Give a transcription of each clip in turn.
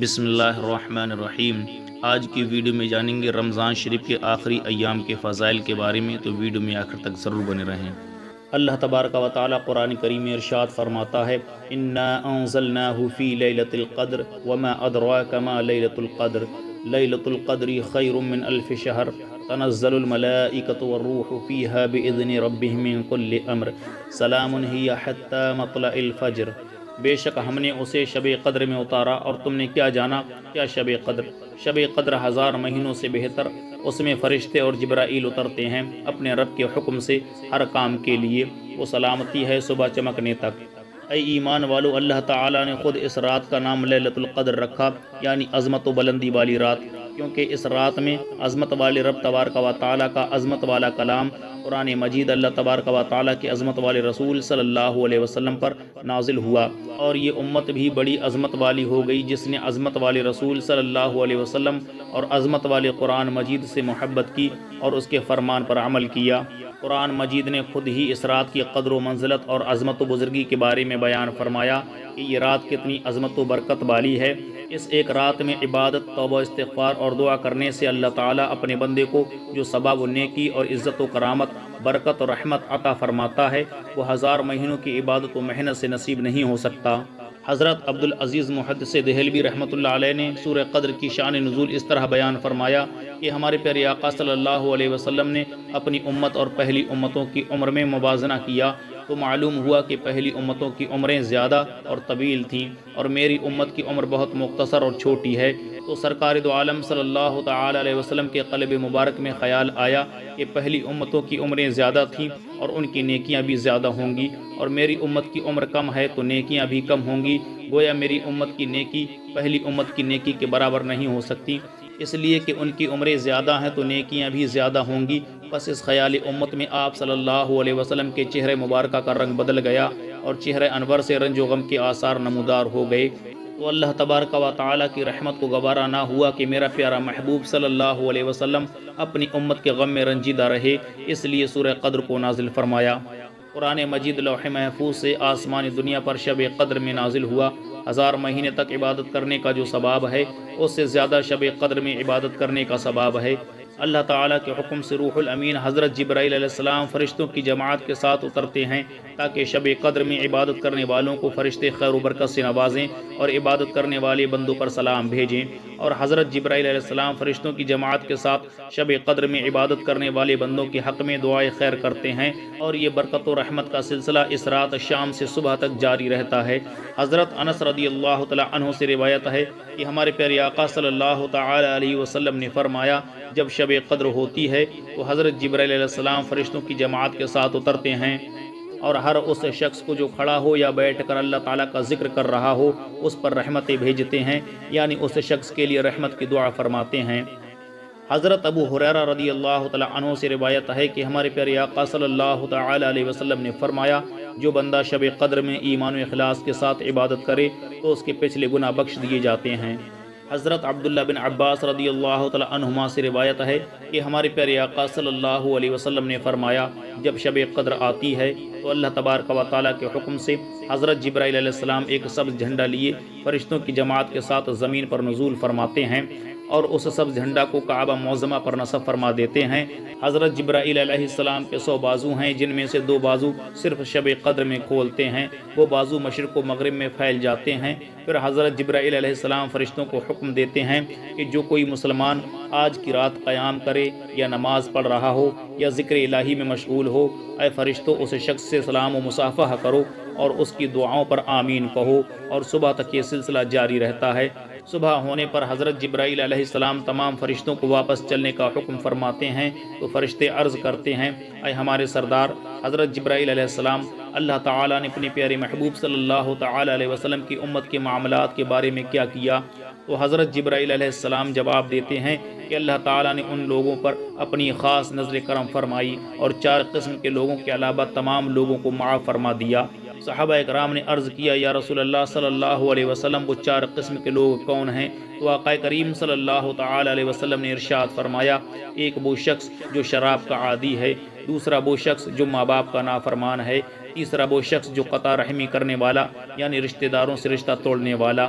بسم اللہ الرحمن الرحیم۔ آج کی ویڈیو میں جانیں گے رمضان شریف کے آخری ایام کے فضائل کے بارے میں، تو ویڈیو میں آخر تک ضرور بنے رہیں۔ اللہ تبارک و تعالی قرآن کریم میں ارشاد فرماتا ہے، اِنَّا أَنزَلْنَاهُ فِي لَيْلَةِ الْقَدْرِ وَمَا أَدْرَاكَ مَا لَيْلَةُ الْقَدْرِ لَيْلَةُ الْقَدْرِ خَيْرٌ مِّنْ أَلْفِ شَهْرٍ تَنَزَّلُ الْمَلَائِكَةُ وَالرُّوحُ فِيهَا بِإِذْنِ رَبِّهِم مِّن كُلِّ أَمْرٍ سَلَامٌ هِيَ حَتَّىٰ مَطْلَعِ الْفَجْرِ۔ بے شک ہم نے اسے شب قدر میں اتارا، اور تم نے کیا جانا؟ کیا شب قدر؟ شب قدر 1000 مہینوں سے بہتر۔ اس میں فرشتے اور جبرائیل اترتے ہیں اپنے رب کے حکم سے ہر کام کے لیے۔ وہ سلامتی ہے صبح چمکنے تک۔ اے ایمان والو، اللہ تعالیٰ نے خود اس رات کا نام لیلۃ القدر رکھا، یعنی عظمت و بلندی والی رات، کیونکہ اس رات میں عظمت والے رب تبارک و تعالیٰ کا عظمت والا کلام قرآن مجید اللہ تبارک و تعالیٰ کے عظمت والے رسول صلی اللہ علیہ وسلم پر نازل ہوا، اور یہ امت بھی بڑی عظمت والی ہو گئی جس نے عظمت والے رسول صلی اللہ علیہ وسلم اور عظمت والے قرآن مجید سے محبت کی اور اس کے فرمان پر عمل کیا۔ قرآن مجید نے خود ہی اس رات کی قدر و منزلت اور عظمت و بزرگی کے بارے میں بیان فرمایا کہ یہ رات کتنی عظمت و برکت والی ہے۔ اس ایک رات میں عبادت، توبہ، استغفار اور دعا کرنے سے اللہ تعالیٰ اپنے بندے کو جو ثواب و نیکی اور عزت و کرامت، برکت اور رحمت عطا فرماتا ہے، وہ 1000 مہینوں کی عبادت و محنت سے نصیب نہیں ہو سکتا۔ حضرت عبدالعزیز محدث دہلوی رحمۃ اللہ علیہ نے سورہ قدر کی شان نزول اس طرح بیان فرمایا کہ ہمارے پیارے آقا صلی اللہ علیہ وسلم نے اپنی امت اور پہلی امتوں کی عمر میں موازنہ کیا تو معلوم ہوا کہ پہلی امتوں کی عمریں زیادہ اور طویل تھیں، اور میری امت کی عمر بہت مختصر اور چھوٹی ہے۔ تو سرکار دو عالم صلی اللہ تعالی علیہ وسلم کے قلب مبارک میں خیال آیا کہ پہلی امتوں کی عمریں زیادہ تھیں اور ان کی نیکیاں بھی زیادہ ہوں گی، اور میری امت کی عمر کم ہے تو نیکیاں بھی کم ہوں گی۔ گویا میری امت کی نیکی پہلی امت کی نیکی کے برابر نہیں ہو سکتی، اس لیے کہ ان کی عمریں زیادہ ہیں تو نیکیاں بھی زیادہ ہوں گی۔ بس اس خیال امت میں آپ صلی اللہ علیہ وسلم کے چہرے مبارکہ کا رنگ بدل گیا اور چہرے انور سے رنج و غم کے آثار نمودار ہو گئے۔ تو اللہ تبارک و تعالیٰ کی رحمت کو گوارا نہ ہوا کہ میرا پیارا محبوب صلی اللہ علیہ وسلم اپنی امت کے غم میں رنجیدہ رہے، اس لیے سورہ قدر کو نازل فرمایا۔ قرآن مجید لوح محفوظ سے آسمانی دنیا پر شب قدر میں نازل ہوا۔ 1000 مہینے تک عبادت کرنے کا جو ثواب ہے، اس سے زیادہ شب قدر میں عبادت کرنے کا ثواب ہے۔ اللہ تعالیٰ کے حکم سے روح الامین حضرت جبرائیل علیہ السلام فرشتوں کی جماعت کے ساتھ اترتے ہیں تاکہ شب قدر میں عبادت کرنے والوں کو فرشتے خیر و برکت سے نوازیں اور عبادت کرنے والے بندوں پر سلام بھیجیں۔ اور حضرت جبرائیل علیہ السلام فرشتوں کی جماعت کے ساتھ شب قدر میں عبادت کرنے والے بندوں کے حق میں دعائے خیر کرتے ہیں، اور یہ برکت و رحمت کا سلسلہ اس رات شام سے صبح تک جاری رہتا ہے۔ حضرت انس رضی اللہ تعالی عنہ سے روایت ہے کہ ہمارے پیارے آقا صلی اللہ تعالی علیہ وسلم نے فرمایا، جب شب قدر ہوتی ہے تو حضرت جبرائیل علیہ السلام فرشتوں کی جماعت کے ساتھ اترتے ہیں، اور ہر اس شخص کو جو کھڑا ہو یا بیٹھ کر اللہ تعالیٰ کا ذکر کر رہا ہو اس پر رحمتیں بھیجتے ہیں، یعنی اس شخص کے لیے رحمت کی دعا فرماتے ہیں۔ حضرت ابو ہریرہ رضی اللہ تعالی عنہ سے روایت ہے کہ ہمارے پیارے آقا صلی اللہ تعالی علیہ وسلم نے فرمایا، جو بندہ شب قدر میں ایمان و اخلاص کے ساتھ عبادت کرے تو اس کے پچھلے گناہ بخش دیے جاتے ہیں۔ حضرت عبداللہ بن عباس رضی اللہ تعالی عنہما سے روایت ہے کہ ہمارے پیارے آقا صلی اللہ علیہ وسلم نے فرمایا، جب شب قدر آتی ہے تو اللہ تبارک و تعالیٰ کے حکم سے حضرت جبرائیل علیہ السلام ایک سبز جھنڈا لیے فرشتوں کی جماعت کے ساتھ زمین پر نزول فرماتے ہیں اور اس سبز جھنڈا کو کعبہ معظمہ پر نصب فرما دیتے ہیں۔ حضرت جبرائیل علیہ السلام کے 100 بازو ہیں، جن میں سے 2 بازو صرف شب قدر میں کھولتے ہیں، وہ بازو مشرق و مغرب میں پھیل جاتے ہیں۔ پھر حضرت جبرائیل علیہ السلام فرشتوں کو حکم دیتے ہیں کہ جو کوئی مسلمان آج کی رات قیام کرے یا نماز پڑھ رہا ہو یا ذکر الہی میں مشغول ہو، اے فرشتوں اس شخص سے سلام و مصافحہ کرو اور اس کی دعاؤں پر آمین کہو، اور صبح تک یہ سلسلہ جاری رہتا ہے۔ صبح ہونے پر حضرت جبرائیل علیہ السلام تمام فرشتوں کو واپس چلنے کا حکم فرماتے ہیں تو فرشتے عرض کرتے ہیں، اے ہمارے سردار حضرت جبرائیل علیہ السلام، اللہ تعالیٰ نے اپنے پیارے محبوب صلی اللہ تعالی علیہ وسلم کی امت کے معاملات کے بارے میں کیا کیا؟ تو حضرت جبرائیل علیہ السلام جواب دیتے ہیں کہ اللہ تعالیٰ نے ان لوگوں پر اپنی خاص نظر کرم فرمائی اور 4 قسم کے لوگوں کے علاوہ تمام لوگوں کو معاف فرما دیا۔ صحابہ اکرام نے عرض کیا، یا رسول اللہ صلی اللہ علیہ وسلم، وہ 4 قسم کے لوگ کون ہیں؟ تو آقا کریم صلی اللہ تعالی علیہ وسلم نے ارشاد فرمایا، ایک وہ شخص جو شراب کا عادی ہے، دوسرا وہ شخص جو ماں باپ کا نافرمان ہے، تیسرا وہ شخص جو قطع رحمی کرنے والا یعنی رشتہ داروں سے رشتہ توڑنے والا،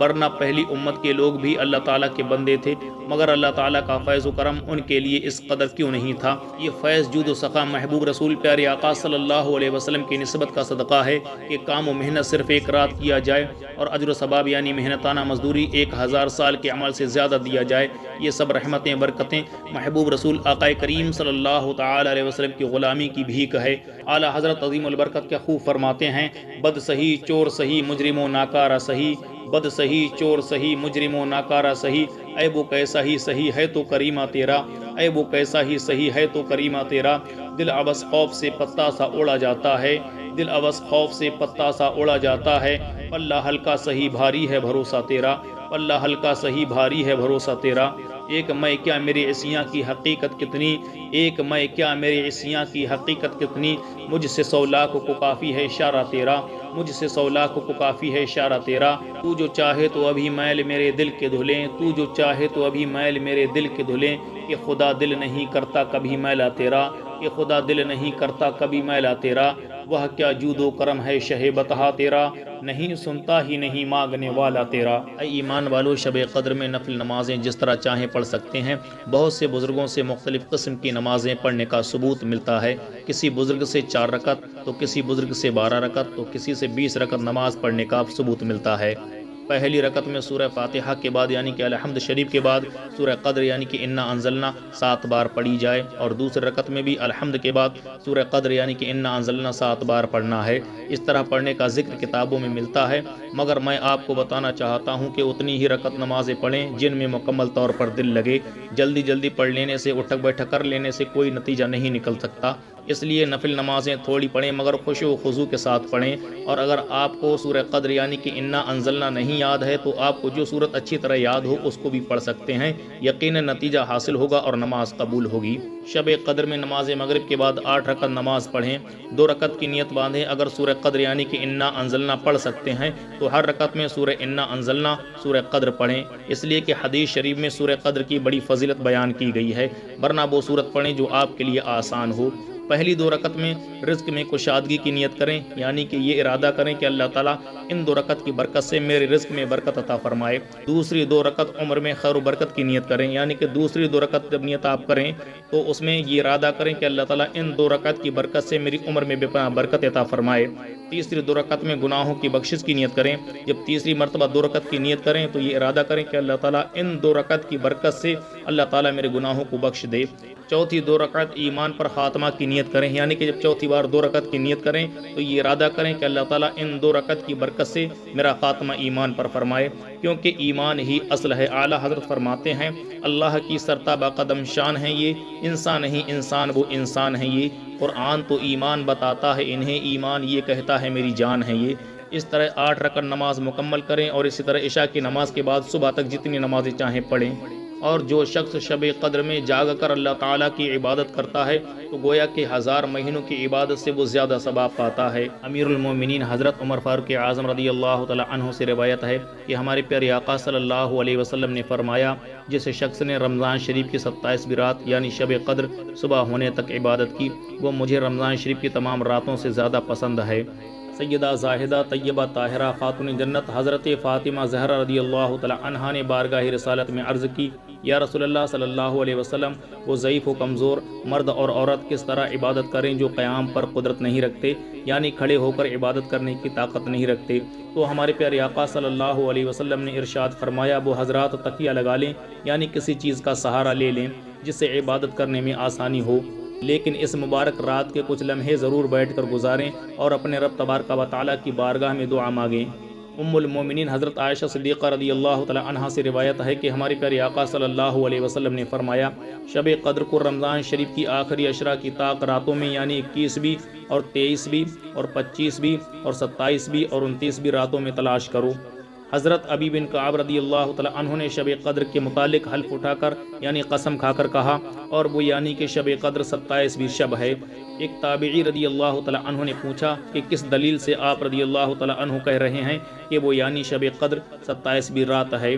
ورنہ پہلی امت کے لوگ بھی اللہ تعالیٰ کے بندے تھے، مگر اللہ تعالیٰ کا فیض و کرم ان کے لیے اس قدر کیوں نہیں تھا؟ یہ فیض جود و سخا محبوب رسول پیارے آقا صلی اللہ علیہ وسلم کی نسبت کا صدقہ ہے کہ کام و محنت صرف ایک رات کیا جائے اور اجر و ثواب یعنی محنتانہ مزدوری 1000 سال کے عمل سے زیادہ دیا جائے۔ یہ سب رحمتیں برکتیں محبوب رسول آقا کریم صلی اللہ تعالی علیہ وسلم کی غلامی کی بھیک ہے۔ اعلیٰ حضرت عظیم البرکت کیا خوب فرماتے ہیں، بد سہی چور سہی مجرم و ناکارہ سہی، بد سہی چور سہی مجرم و ناکارہ سہی، اے وہ کیسا ہی سہی ہے تو کریمہ تیرا، اے وہ کیسا ہی سہی ہے تو کریمہ تیرا۔ دل عبث خوف سے پتا سا اڑا جاتا ہے، دل عبث خوف سے پتا سا اڑا جاتا ہے، پلہ ہلکا سہی بھاری ہے بھروسہ تیرا، پلہ ہلکا سہی بھاری ہے بھروسہ تیرا۔ ایک میں کیا میرے عصیاں کی حقیقت کتنی، ایک میں کیا میرے عصیاں کی حقیقت کتنی، مجھ سے 100 لاکھ کو کافی ہے اشارہ تیرا، مجھ سے 100 لاکھ کو کافی ہے اشارہ تیرا۔ تو جو چاہے تو ابھی میل میرے دل کے دھلیں، تو جو چاہے تو ابھی میل میرے دل کے دھلیں، کہ خدا دل نہیں کرتا کبھی میلا تیرا، کہ خدا دل نہیں کرتا کبھی میلا تیرا۔ وہ کیا جود و کرم ہے شہ بتہا تیرا، نہیں سنتا ہی نہیں مانگنے والا تیرا۔ اے ایمان والو، شب قدر میں نفل نمازیں جس طرح چاہیں پڑھ سکتے ہیں۔ بہت سے بزرگوں سے مختلف قسم کی نمازیں پڑھنے کا ثبوت ملتا ہے، کسی بزرگ سے 4 رکعت تو کسی بزرگ سے 12 رکعت تو کسی سے 20 رکعت نماز پڑھنے کا ثبوت ملتا ہے۔ پہلی رکعت میں سورہ فاتحہ کے بعد یعنی کہ الحمد شریف کے بعد سورہ قدر یعنی کہ انا انزلنا 7 بار پڑھی جائے، اور دوسری رکعت میں بھی الحمد کے بعد سورہ قدر یعنی کہ انا انزلنا 7 بار پڑھنا ہے۔ اس طرح پڑھنے کا ذکر کتابوں میں ملتا ہے، مگر میں آپ کو بتانا چاہتا ہوں کہ اتنی ہی رکعت نمازیں پڑھیں جن میں مکمل طور پر دل لگے۔ جلدی جلدی پڑھ لینے سے، اٹھک بیٹھک کر لینے سے کوئی نتیجہ نہیں نکل سکتا، اس لیے نفل نمازیں تھوڑی پڑھیں مگر خشوع و خضوع کے ساتھ پڑھیں۔ اور اگر آپ کو سورہ قدر یعنی کہ انا انزلنا نہیں یاد ہے تو آپ کو جو سورت اچھی طرح یاد ہو اس کو بھی پڑھ سکتے ہیں، یقیناً نتیجہ حاصل ہوگا اور نماز قبول ہوگی۔ شب قدر میں نماز مغرب کے بعد 8 رکعت نماز پڑھیں، 2 رکعت کی نیت باندھیں۔ اگر سورہ قدر یعنی کہ انا انزلنا پڑھ سکتے ہیں تو ہر رکعت میں سورہ انا انزلنا سورہ قدر پڑھیں، اس لیے کہ حدیث شریف میں سورہ قدر کی بڑی فضیلت بیان کی گئی ہے، ورنہ وہ سورت پڑھیں جو آپ کے لیے آسان ہو۔ پہلی 2 رکعت میں رزق میں کشادگی کی نیت کریں، یعنی کہ یہ ارادہ کریں کہ اللہ تعالیٰ ان 2 رکعت کی برکت سے میرے رزق میں برکت عطا فرمائے۔ دوسری 2 رکعت عمر میں خیر و برکت کی نیت کریں، یعنی کہ دوسری 2 رکعت جب نیت آپ کریں تو اس میں یہ ارادہ کریں کہ اللہ تعالیٰ ان 2 رکعت کی برکت سے میری عمر میں برکت عطا فرمائے۔ تیسری 2 رکعت میں گناہوں کی بخشش کی نیت کریں، جب تیسری مرتبہ 2 رکعت کی نیت کریں تو یہ ارادہ کریں کہ اللہ تعالیٰ ان 2 رکعت کی برکت سے اللہ تعالیٰ میرے گناہوں کو بخش دے۔ چوتھی 2 رکعت ایمان پر خاتمہ کی نیت کریں، یعنی کہ جب چوتھی بار 2 رکعت کی نیت کریں تو یہ ارادہ کریں کہ اللہ تعالیٰ ان 2 رکعت کی برکت سے میرا خاتمہ ایمان پر فرمائے، کیونکہ ایمان ہی اصل ہے۔ اعلیٰ حضرت فرماتے ہیں اللہ کی سرتابہ قدم شان ہے یہ، انسان نہیں انسان وہ انسان ہے یہ، قرآن تو ایمان بتاتا ہے انہیں، ایمان یہ کہتا ہے میری جان ہے یہ۔ اس طرح 8 رکعت نماز مکمل کریں، اور اسی طرح عشاء کی نماز کے بعد صبح تک جتنی نمازیں چاہیں پڑھیں۔ اور جو شخص شب قدر میں جاگ کر اللہ تعالیٰ کی عبادت کرتا ہے تو گویا کہ 1000 مہینوں کی عبادت سے وہ زیادہ ثواب پاتا ہے۔ امیر المومنین حضرت عمر فاروق اعظم رضی اللہ تعالی عنہ سے روایت ہے کہ ہمارے پیارے آقا صلی اللہ علیہ وسلم نے فرمایا، جس شخص نے رمضان شریف کی 27ویں رات یعنی شب قدر صبح ہونے تک عبادت کی، وہ مجھے رمضان شریف کی تمام راتوں سے زیادہ پسند ہے۔ سیدہ زاہدہ طیبہ طاہرہ خاتون جنت حضرت فاطمہ زہرا رضی اللہ تعالی عنہا نے بارگاہ رسالت میں عرض کی، یا رسول اللہ صلی اللہ علیہ وسلم، وہ ضعیف و کمزور مرد اور عورت کس طرح عبادت کریں جو قیام پر قدرت نہیں رکھتے، یعنی کھڑے ہو کر عبادت کرنے کی طاقت نہیں رکھتے؟ تو ہمارے پیارے آقا صلی اللہ علیہ وسلم نے ارشاد فرمایا، وہ حضرات تکیہ لگا لیں، یعنی کسی چیز کا سہارا لے لیں جس سے عبادت کرنے میں آسانی ہو، لیکن اس مبارک رات کے کچھ لمحے ضرور بیٹھ کر گزاریں اور اپنے رب تبارک و تعالیٰ کی بارگاہ میں دعا مانگیں۔ ام المومنین حضرت عائشہ صدیقہ رضی اللہ تعالی عنہا سے روایت ہے کہ ہمارے پیارے آقا صلی اللہ علیہ وسلم نے فرمایا، شب قدر کو رمضان شریف کی آخری عشرہ کی طاق راتوں میں یعنی 21ویں اور 23ویں اور 25ویں اور 27ویں اور 29ویں راتوں میں تلاش کرو۔ حضرت ابی بن کعب رضی اللہ تعالی عنہ نے شب قدر کے متعلق حلف اٹھا کر یعنی قسم کھا کر کہا، اور وہ یعنی کہ شب قدر 27ویں شب ہے۔ ایک تابعی رضی اللہ تعالی عنہ نے پوچھا کہ کس دلیل سے آپ رضی اللہ تعالی عنہ کہہ رہے ہیں کہ وہ یعنی شب قدر 27ویں رات ہے؟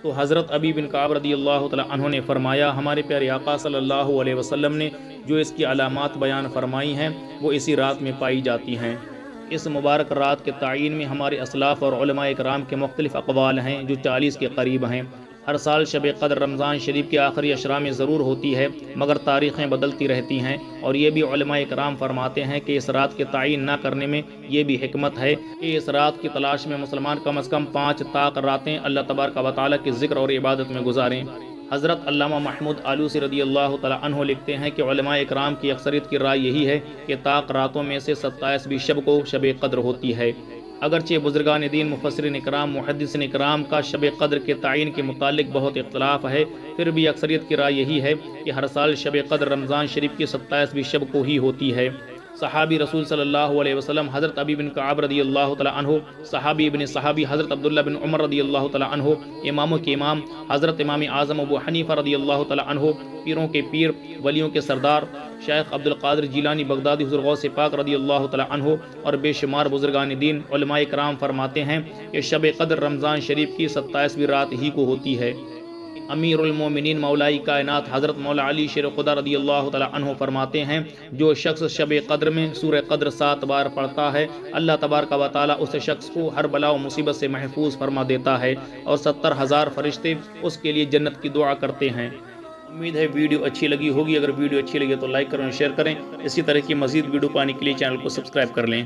تو حضرت ابی بن کعب رضی اللہ تعالی عنہ نے فرمایا، ہمارے پیارے آقا صلی اللہ علیہ وسلم نے جو اس کی علامات بیان فرمائی ہیں وہ اسی رات میں پائی جاتی ہیں۔ اس مبارک رات کے تعین میں ہمارے اسلاف اور علماء اکرام کے مختلف اقوال ہیں جو 40 کے قریب ہیں۔ ہر سال شب قدر رمضان شریف کے آخری اشرا میں ضرور ہوتی ہے، مگر تاریخیں بدلتی رہتی ہیں، اور یہ بھی علماء اکرام فرماتے ہیں کہ اس رات کے تعین نہ کرنے میں یہ بھی حکمت ہے کہ اس رات کی تلاش میں مسلمان کم از کم 5 طاق راتیں اللہ تبارک و تعالیٰ کے ذکر اور عبادت میں گزاریں۔ حضرت علامہ محمود آلوسی رضی اللہ تعالیٰ عنہ لکھتے ہیں کہ علماء اکرام کی اکثریت کی رائے یہی ہے کہ طاق راتوں میں سے 27ویں شب کو شب قدر ہوتی ہے۔ اگرچہ بزرگان دین، مفسرین اکرام، محدثین اکرام کا شب قدر کے تعین کے متعلق بہت اختلاف ہے، پھر بھی اکثریت کی رائے یہی ہے کہ ہر سال شب قدر رمضان شریف کی 27ویں شب کو ہی ہوتی ہے۔ صحابی رسول صلی اللہ علیہ وسلم حضرت ابی بن کعب رضی اللہ تعالیٰ عنہ، صحابی ابن صحابی حضرت عبداللہ بن عمر رضی اللہ تعالیٰ عنہ، اماموں کے امام حضرت امام اعظم ابو حنیفہ رضی اللہ تعالیٰ عنہ، پیروں کے پیر، ولیوں کے سردار شیخ عبد القادر جیلانی بغدادی حضور غوث پاک رضی اللہ تعالیٰ عنہ اور بے شمار بزرگان دین علماء کرام فرماتے ہیں کہ شب قدر رمضان شریف کی 27ویں رات ہی کو ہوتی ہے۔ امیر المومنین مولائی کائنات حضرت مولا علی شیر خدا رضی اللہ تعالیٰ عنہ فرماتے ہیں، جو شخص شب قدر میں سورہ قدر 7 بار پڑھتا ہے، اللہ تبارک و تعالیٰ اس شخص کو ہر بلا و مصیبت سے محفوظ فرما دیتا ہے، اور 70,000 فرشتے اس کے لیے جنت کی دعا کرتے ہیں۔ امید ہے ویڈیو اچھی لگی ہوگی۔ اگر ویڈیو اچھی لگی تو لائک کریں اور شیئر کریں۔ اسی طرح کی مزید ویڈیو پانے کے لیے چینل کو سبسکرائب کر لیں۔